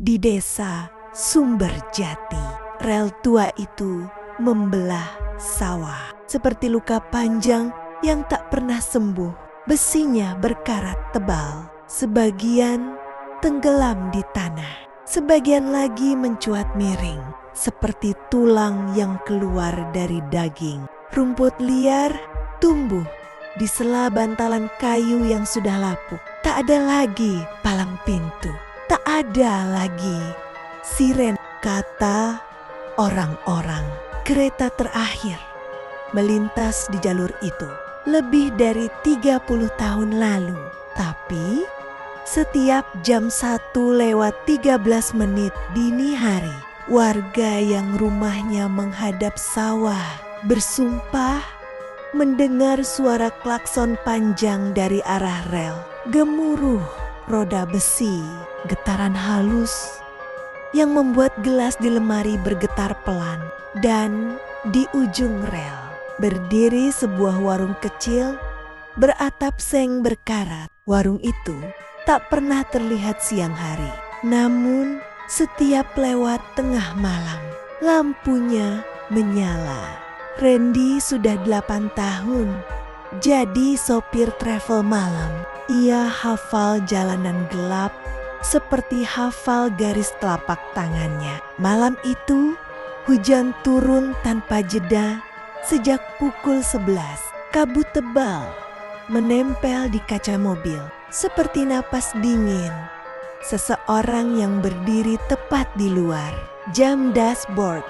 di desa Sumberjati. Rel tua itu membelah sawah seperti luka panjang yang tak pernah sembuh. Besinya berkarat tebal, sebagian tenggelam di tanah, sebagian lagi mencuat miring seperti tulang yang keluar dari daging. Rumput liar tumbuh di sela bantalan kayu yang sudah lapuk. Tak ada lagi palang pintu, tak ada lagi siren. Kata orang-orang, kereta terakhir melintas di jalur itu lebih dari 30 tahun lalu. Tapi setiap jam 1:13 dini hari, warga yang rumahnya menghadap sawah bersumpah mendengar suara klakson panjang dari arah rel, gemuruh roda besi, getaran halus yang membuat gelas di lemari bergetar pelan. Dan di ujung rel berdiri sebuah warung kecil beratap seng berkarat. Warung itu tak pernah terlihat siang hari, namun setiap lewat tengah malam, lampunya menyala. Randy sudah 8 tahun jadi sopir travel malam. Ia hafal jalanan gelap seperti hafal garis telapak tangannya. Malam itu hujan turun tanpa jeda sejak pukul 11. Kabut tebal menempel di kaca mobil seperti napas dingin seseorang yang berdiri tepat di luar. Jam dashboard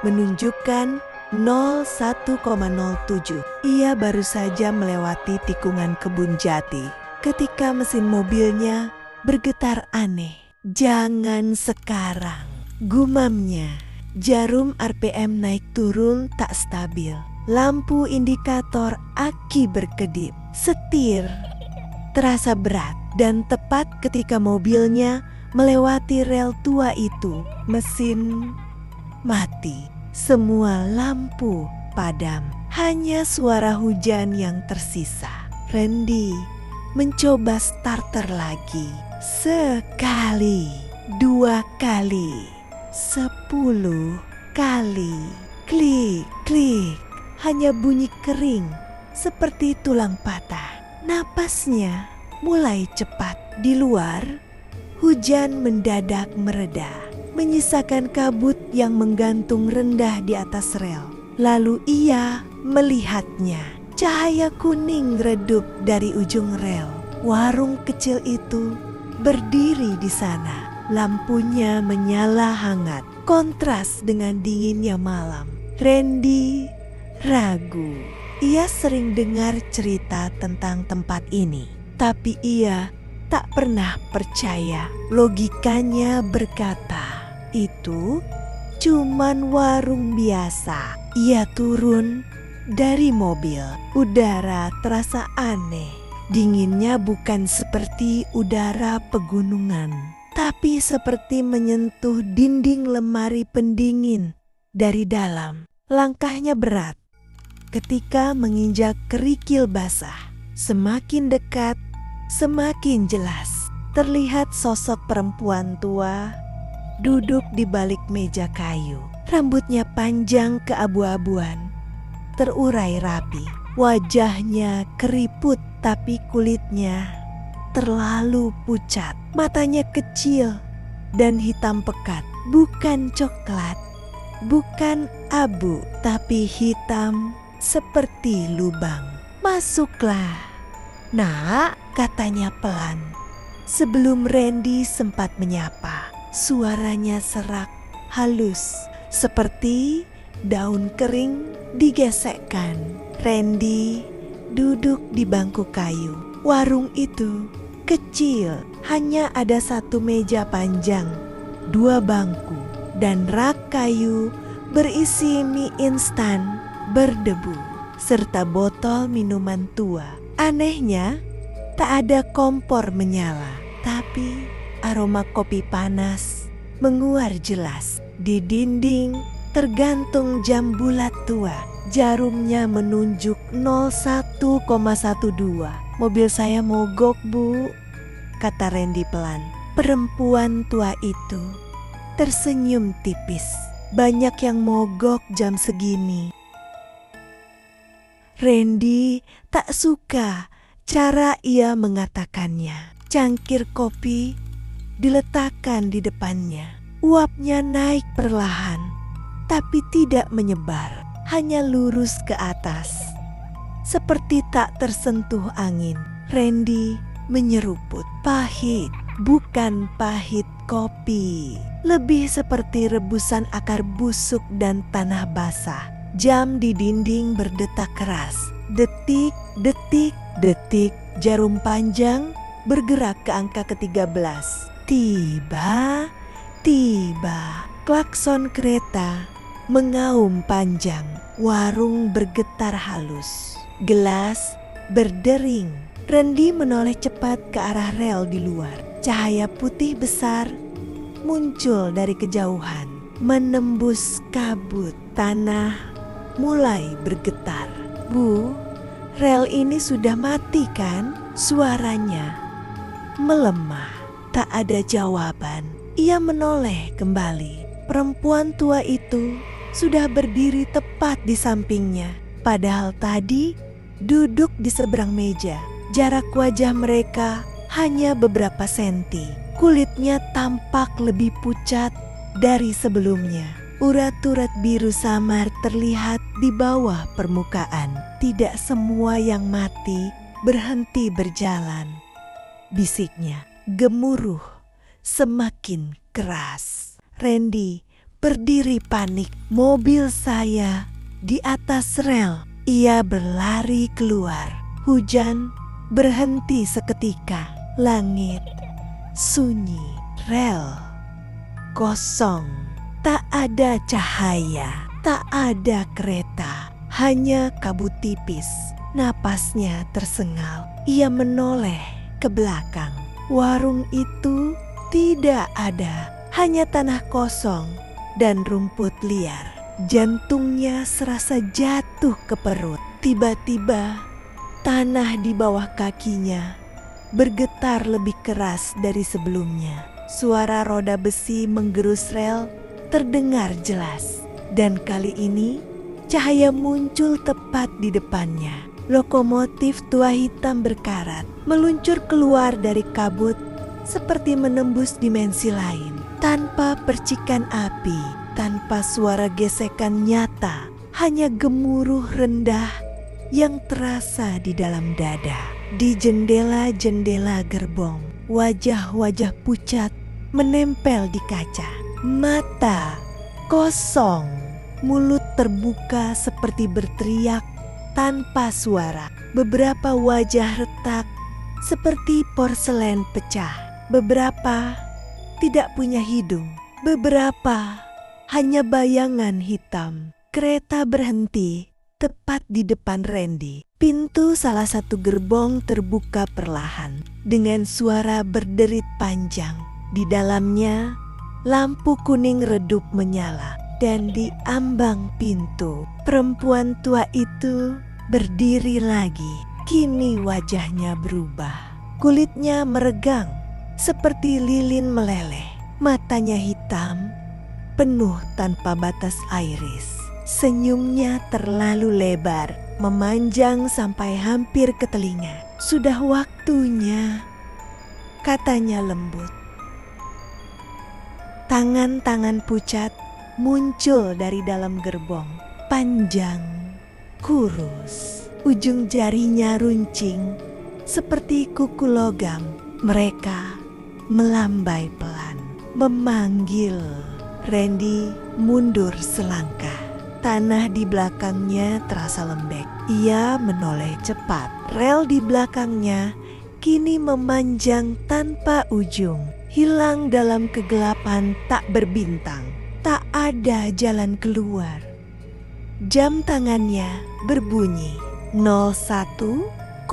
menunjukkan 01,07. Ia baru saja melewati tikungan kebun jati ketika mesin mobilnya bergetar aneh. Jangan sekarang, gumamnya. Jarum RPM naik turun tak stabil. Lampu indikator aki berkedip. Setir terasa berat, dan tepat ketika mobilnya melewati rel tua itu, mesin mati. Semua lampu padam. Hanya suara hujan yang tersisa. Randy mencoba starter lagi. Sekali, 2 kali, 10 kali. Klik, klik. Hanya bunyi kering seperti tulang patah. Napasnya mulai cepat. Di luar, hujan mendadak mereda, menyisakan kabut yang menggantung rendah di atas rel. Lalu ia melihatnya. Cahaya kuning redup dari ujung rel. Warung kecil itu berdiri di sana. Lampunya menyala hangat, kontras dengan dinginnya malam. Randy ragu. Ia sering dengar cerita tentang tempat ini, tapi ia tak pernah percaya. Logikanya berkata, itu cuman warung biasa. Ia turun dari mobil. Udara terasa aneh. Dinginnya bukan seperti udara pegunungan, tapi seperti menyentuh dinding lemari pendingin dari dalam. Langkahnya berat ketika menginjak kerikil basah. Semakin dekat, semakin jelas terlihat sosok perempuan tua duduk di balik meja kayu. Rambutnya panjang keabu-abuan, terurai rapi. Wajahnya keriput, tapi kulitnya terlalu pucat. Matanya kecil dan hitam pekat, bukan coklat, bukan abu, tapi hitam seperti lubang. Masuklah, nak, katanya pelan. Sebelum Randy sempat menyapa, suaranya serak, halus, seperti daun kering digesekkan. Randy duduk di bangku kayu. Warung itu kecil, hanya ada 1 meja panjang, 2 bangku, dan rak kayu berisi mie instan berdebu, serta botol minuman tua. Anehnya, tak ada kompor menyala, tapi aroma kopi panas menguar jelas. Di dinding tergantung jam bulat tua. Jarumnya menunjuk 01,12. Mobil saya mogok, Bu, kata Randy pelan. Perempuan tua itu tersenyum tipis. Banyak yang mogok jam segini. Randy tak suka cara ia mengatakannya. Cangkir kopi diletakkan di depannya. Uapnya naik perlahan, tapi tidak menyebar, hanya lurus ke atas. Seperti tak tersentuh angin, Randy menyeruput. Pahit, bukan pahit kopi. Lebih seperti rebusan akar busuk dan tanah basah. Jam di dinding berdetak keras. Detik, detik, detik. Jarum panjang bergerak ke angka ke-13. Tiba, klakson kereta mengaum panjang. Warung bergetar halus. Gelas berdering. Randy menoleh cepat ke arah rel di luar. Cahaya putih besar muncul dari kejauhan, menembus kabut. Tanah mulai bergetar. Bu, rel ini sudah mati kan? Suaranya melemah. Tak ada jawaban. Ia menoleh kembali. Perempuan tua itu sudah berdiri tepat di sampingnya. Padahal tadi duduk di seberang meja. Jarak wajah mereka hanya beberapa senti. Kulitnya tampak lebih pucat dari sebelumnya. Urat-urat biru samar terlihat di bawah permukaan. Tidak semua yang mati berhenti berjalan. Bisiknya gemuruh semakin keras. Randy berdiri panik. Mobil saya di atas rel. Ia berlari keluar. Hujan berhenti seketika. Langit sunyi, rel kosong. Tak ada cahaya, tak ada kereta, hanya kabut tipis. Napasnya tersengal. Ia menoleh ke belakang. Warung itu tidak ada, hanya tanah kosong dan rumput liar. Jantungnya serasa jatuh ke perut. Tiba-tiba tanah di bawah kakinya bergetar lebih keras dari sebelumnya. Suara roda besi menggerus rel terdengar jelas. Dan kali ini cahaya muncul tepat di depannya. Lokomotif tua hitam berkarat meluncur keluar dari kabut seperti menembus dimensi lain. Tanpa percikan api, tanpa suara gesekan nyata, hanya gemuruh rendah yang terasa di dalam dada. Di jendela-jendela gerbong, wajah-wajah pucat menempel di kaca. Mata kosong, mulut terbuka seperti berteriak tanpa suara. Beberapa wajah retak seperti porselen pecah. Beberapa tidak punya hidung. Beberapa hanya bayangan hitam. Kereta berhenti tepat di depan Randy. Pintu salah satu gerbong terbuka perlahan dengan suara berderit panjang. Di dalamnya, lampu kuning redup menyala dan di ambang pintu, perempuan tua itu berdiri lagi. Kini wajahnya berubah. Kulitnya meregang seperti lilin meleleh. Matanya hitam, penuh tanpa batas iris. Senyumnya terlalu lebar, memanjang sampai hampir ke telinga. Sudah waktunya, katanya lembut. Tangan-tangan pucat muncul dari dalam gerbong. Panjang, kurus, ujung jarinya runcing seperti kuku logam. Mereka melambai pelan, memanggil. Randy mundur selangkah. Tanah di belakangnya terasa lembek. Ia menoleh cepat. Rel di belakangnya kini memanjang tanpa ujung, hilang dalam kegelapan tak berbintang. Tak ada jalan keluar. Jam tangannya berbunyi 01,13.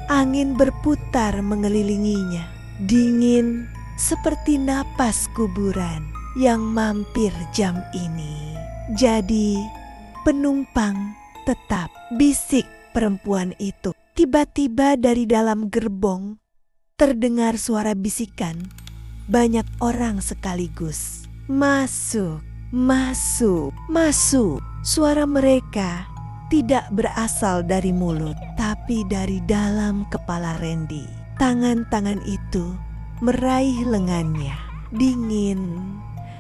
Angin berputar mengelilinginya. Dingin seperti napas kuburan yang mampir jam ini. Jadi penumpang tetap, bisik perempuan itu. Tiba-tiba dari dalam gerbong terdengar suara bisikan banyak orang sekaligus. Masuk, masuk, masuk. Suara mereka tidak berasal dari mulut, tapi dari dalam kepala Randy. Tangan-tangan itu meraih lengannya, dingin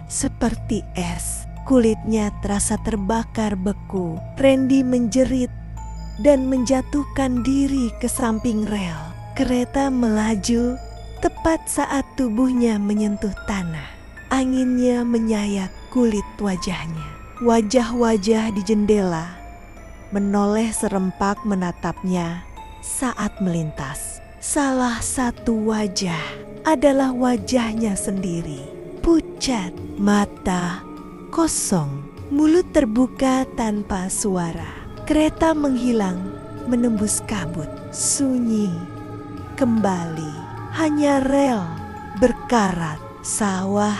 seperti es. Kulitnya terasa terbakar beku. Randy menjerit dan menjatuhkan diri ke samping rel. Kereta melaju tepat saat tubuhnya menyentuh tanah. Anginnya menyayat kulit wajahnya. Wajah-wajah di jendela menoleh serempak menatapnya saat melintas. Salah satu wajah adalah wajahnya sendiri. Pucat, mata kosong, mulut terbuka tanpa suara. Kereta menghilang menembus kabut. Sunyi kembali. Hanya rel berkarat, sawah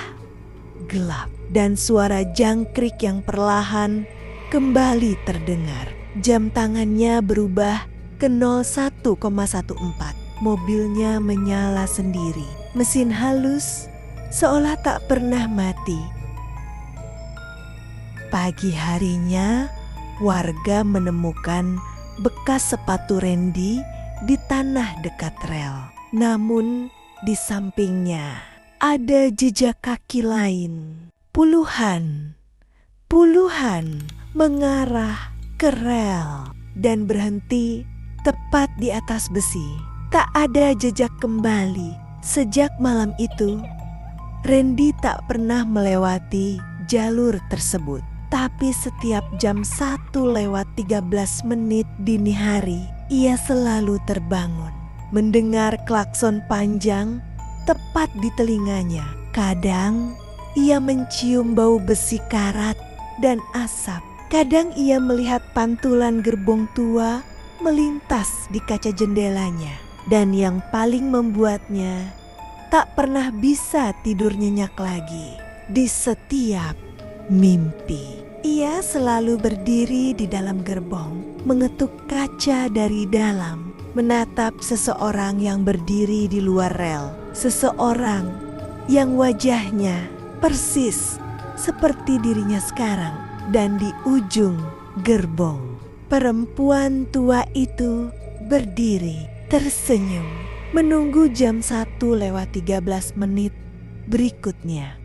gelap, dan suara jangkrik yang perlahan kembali terdengar. Jam tangannya berubah ke 01,14. Mobilnya menyala sendiri. Mesin halus seolah tak pernah mati. Pagi harinya, warga menemukan bekas sepatu Randy di tanah dekat rel. Namun di sampingnya ada jejak kaki lain. Puluhan mengarah ke rel dan berhenti tepat di atas besi. Tak ada jejak kembali. Sejak malam itu, Randy tak pernah melewati jalur tersebut. Tapi setiap jam 1:13 dini hari, ia selalu terbangun, mendengar klakson panjang tepat di telinganya. Kadang ia mencium bau besi karat dan asap. Kadang ia melihat pantulan gerbong tua melintas di kaca jendelanya. Dan yang paling membuatnya tak pernah bisa tidur nyenyak lagi, di setiap mimpi ia selalu berdiri di dalam gerbong, mengetuk kaca dari dalam, menatap seseorang yang berdiri di luar rel. Seseorang yang wajahnya persis seperti dirinya sekarang. Dan di ujung gerbong, perempuan tua itu berdiri tersenyum, menunggu jam 1:13 berikutnya.